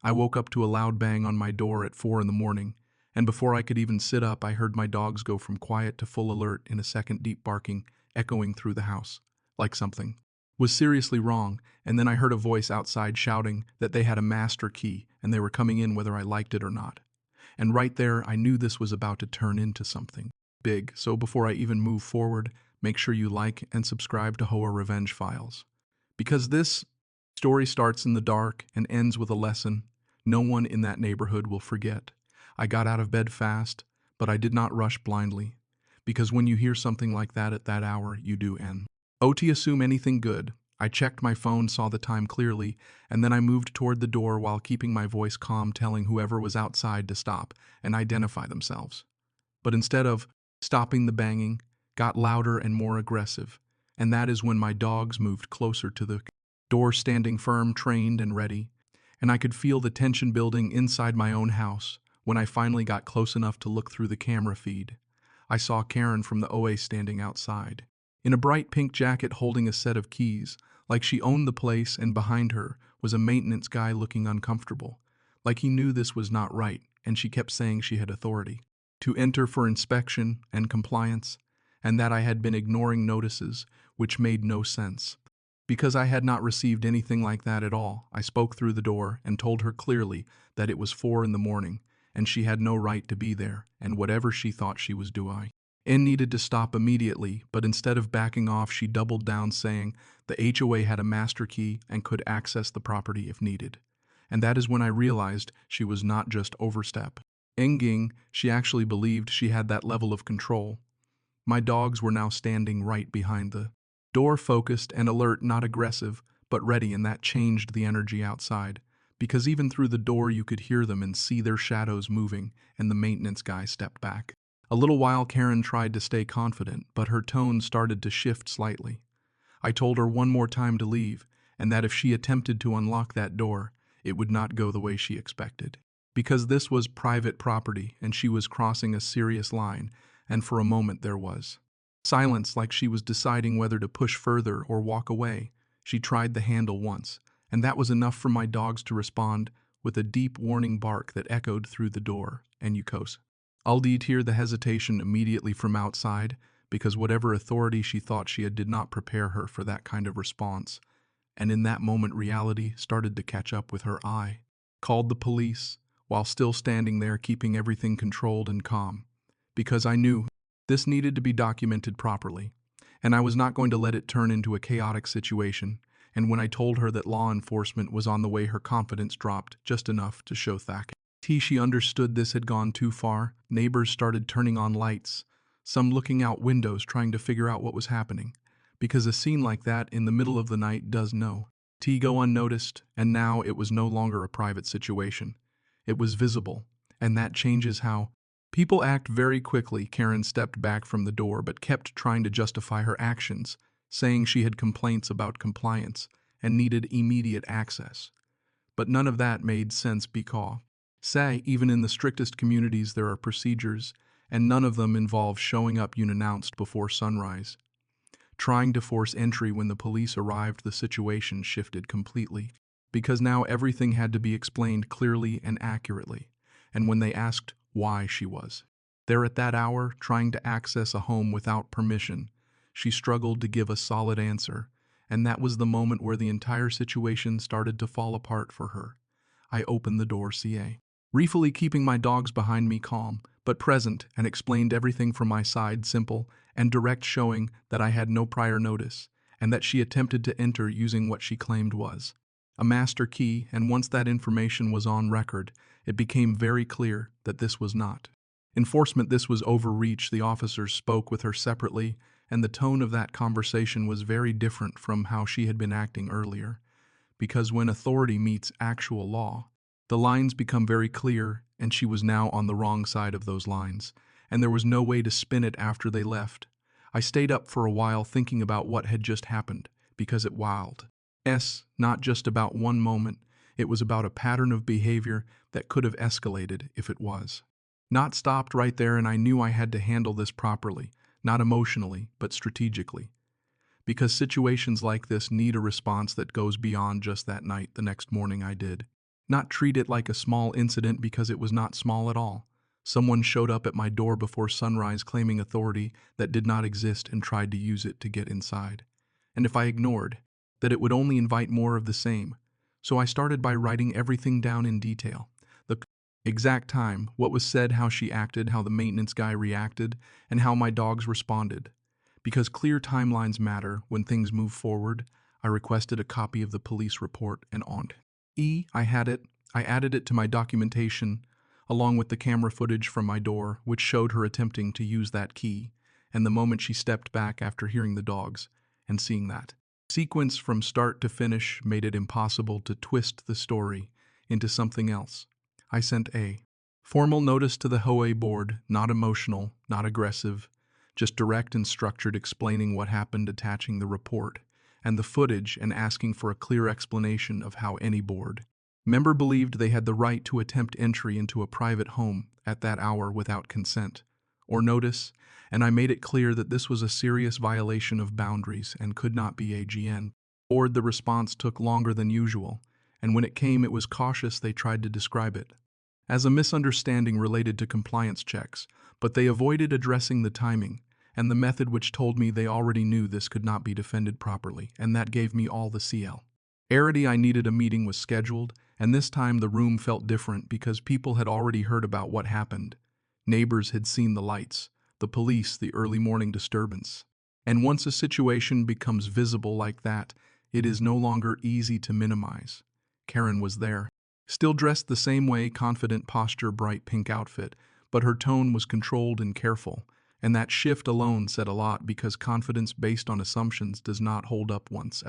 I woke up to a loud bang on my door at 4 in the morning, and before I could even sit up, I heard my dogs go from quiet to full alert in a second, deep barking echoing through the house, like something was seriously wrong, and then I heard a voice outside shouting that they had a master key and they were coming in whether I liked it or not. And right there, I knew this was about to turn into something big, so before I even move forward, make sure you like and subscribe to HOA Revenge Files. Because this story starts in the dark and ends with a lesson no one in that neighborhood will forget. I got out of bed fast, but I did not rush blindly, because when you hear something like that at that hour, you do OT assume anything good. I checked my phone, saw the time clearly, and then I moved toward the door while keeping my voice calm, telling whoever was outside to stop and identify themselves. But instead of stopping, the banging got louder and more aggressive, and that is when my dogs moved closer to the door, standing firm, trained, and ready, and I could feel the tension building inside my own house. When I finally got close enough to look through the camera feed, I saw Karen from the OA standing outside, in a bright pink jacket holding a set of keys, like she owned the place, and behind her was a maintenance guy looking uncomfortable, like he knew this was not right, and she kept saying she had authority to enter for inspection and compliance, and that I had been ignoring notices, which made no sense. Because I had not received anything like that at all, I spoke through the door and told her clearly that it was 4 in the morning, and she had no right to be there, and whatever she thought she was doing. N needed to stop immediately, but instead of backing off, she doubled down, saying the HOA had a master key and could access the property if needed. And that is when I realized she was not just overstep. Enging, she actually believed she had that level of control. My dogs were now standing right behind the door, focused and alert, not aggressive, but ready, and that changed the energy outside, because even through the door you could hear them and see their shadows moving, and the maintenance guy stepped back. A little while Karen tried to stay confident, but her tone started to shift slightly. I told her one more time to leave, and that if she attempted to unlock that door, it would not go the way she expected. Because this was private property and she was crossing a serious line, and for a moment there was silence, like she was deciding whether to push further or walk away. She tried the handle once, and that was enough for my dogs to respond with a deep warning bark that echoed through the door, and Yukos. I'll hear the hesitation immediately from outside, because whatever authority she thought she had did not prepare her for that kind of response. And in that moment, reality started to catch up with her. I called the police, while still standing there keeping everything controlled and calm, because I knew this needed to be documented properly, and I was not going to let it turn into a chaotic situation. And when I told her that law enforcement was on the way, her confidence dropped just enough to show Thack. She understood this had gone too far. Neighbors started turning on lights, some looking out windows trying to figure out what was happening, because a scene like that in the middle of the night does go unnoticed, and now it was no longer a private situation. It was visible, and that changes how people act very quickly. Karen stepped back from the door but kept trying to justify her actions, saying she had complaints about compliance and needed immediate access. But none of that made sense, because even in the strictest communities there are procedures, and none of them involve showing up unannounced before sunrise. Trying to force entry when the police arrived, the situation shifted completely, because now everything had to be explained clearly and accurately. And when they asked why she was there at that hour trying to access a home without permission, she struggled to give a solid answer, and that was the moment where the entire situation started to fall apart for her. I opened the door, briefly keeping my dogs behind me, calm but present, and explained everything from my side, simple and direct, showing that I had no prior notice, and that she attempted to enter using what she claimed was a master key, and once that information was on record, it became very clear that this was not enforcement, this was overreach. The officers spoke with her separately, and the tone of that conversation was very different from how she had been acting earlier, because when authority meets actual law, the lines become very clear, and she was now on the wrong side of those lines, and there was no way to spin it after they left. I stayed up for a while thinking about what had just happened, because it not just about one moment, it was about a pattern of behavior that could have escalated if it was not stopped right there, and I knew I had to handle this properly, not emotionally, but strategically. Because situations like this need a response that goes beyond just that night. The next morning I did Not treat it like a small incident because it was not small at all. Someone showed up at my door before sunrise claiming authority that did not exist and tried to use it to get inside. And if I ignored, that it would only invite more of the same. So I started by writing everything down in detail. The exact time, what was said, how she acted, how the maintenance guy reacted, and how my dogs responded. Because clear timelines matter when things move forward, I requested a copy of the police report and on. I had it. I added it to my documentation, along with the camera footage from my door, which showed her attempting to use that key, and the moment she stepped back after hearing the dogs, and seeing that sequence from start to finish made it impossible to twist the story into something else. I sent a formal notice to the HOA board, not emotional, not aggressive, just direct and structured, explaining what happened, attaching the report and the footage, and asking for a clear explanation of how any board member believed they had the right to attempt entry into a private home at that hour without consent or notice, and I made it clear that this was a serious violation of boundaries and could not be AGN. Board, the response took longer than usual, and when it came, it was cautious. They tried to describe it as a misunderstanding related to compliance checks, but they avoided addressing the timing and the method, which told me they already knew this could not be defended properly, and that gave me all the clarity I needed. A meeting was scheduled, and this time the room felt different because people had already heard about what happened. Neighbors had seen the lights, the police, the early morning disturbance. And once a situation becomes visible like that, it is no longer easy to minimize. Karen was there, still dressed the same way, confident posture, bright pink outfit, but her tone was controlled and careful. And that shift alone said a lot, because confidence based on assumptions does not hold up once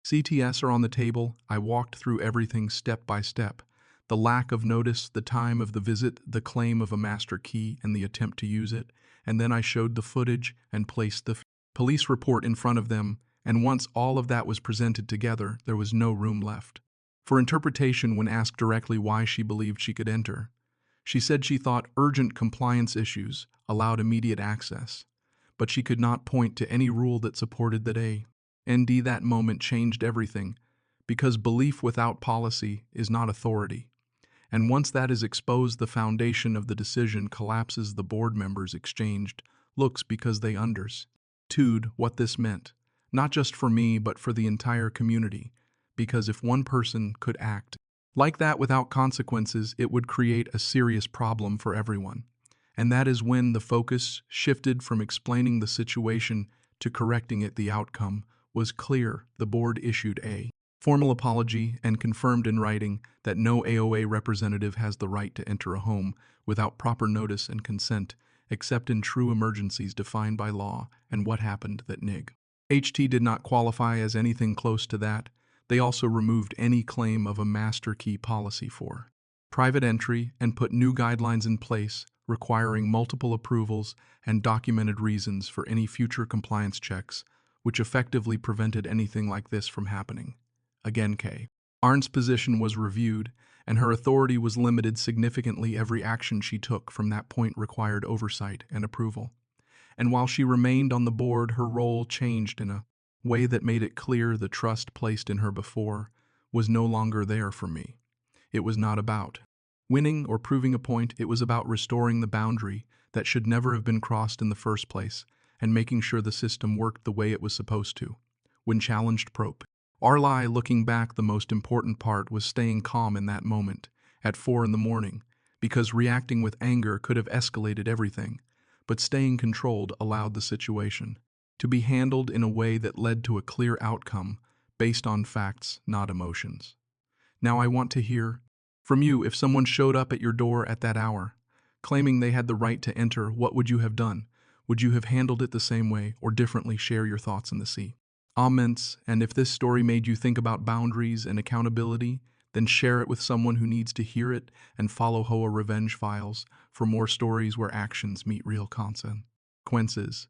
CTS are on the table. I walked through everything step by step. The lack of notice, the time of the visit, the claim of a master key, and the attempt to use it. And then I showed the footage and placed the police report in front of them. And once all of that was presented together, there was no room left for interpretation. When asked directly why she believed she could enter, she said she thought urgent compliance issues allowed immediate access, but she could not point to any rule that supported that. That moment changed everything, because belief without policy is not authority. And once that is exposed, the foundation of the decision collapses. The board members exchanged looks because they understood what this meant, not just for me, but for the entire community. Because if one person could act like that without consequences, it would create a serious problem for everyone. And that is when the focus shifted from explaining the situation to correcting it. The outcome was clear. The board issued a formal apology and confirmed in writing that no AOA representative has the right to enter a home without proper notice and consent, except in true emergencies defined by law. And what happened that NIG HT did not qualify as anything close to that. They also removed any claim of a master key policy for private entry and put new guidelines in place requiring multiple approvals and documented reasons for any future compliance checks, which effectively prevented anything like this from happening. Again, Arn's position was reviewed, and her authority was limited significantly. Every action she took from that point required oversight and approval. And while she remained on the board, her role changed in a way that made it clear the trust placed in her before was no longer there for me. It was not about winning or proving a point. It was about restoring the boundary that should never have been crossed in the first place, and making sure the system worked the way it was supposed to. When challenged, Arlie, looking back, the most important part was staying calm in that moment at 4 a.m, because reacting with anger could have escalated everything, but staying controlled allowed the situation to be handled in a way that led to a clear outcome based on facts, not emotions. Now I want to hear from you. If someone showed up at your door at that hour, claiming they had the right to enter, what would you have done? Would you have handled it the same way or differently? Share your thoughts in the comments. And if this story made you think about boundaries and accountability, then share it with someone who needs to hear it, and follow HOA Revenge Files for more stories where actions meet real consequences.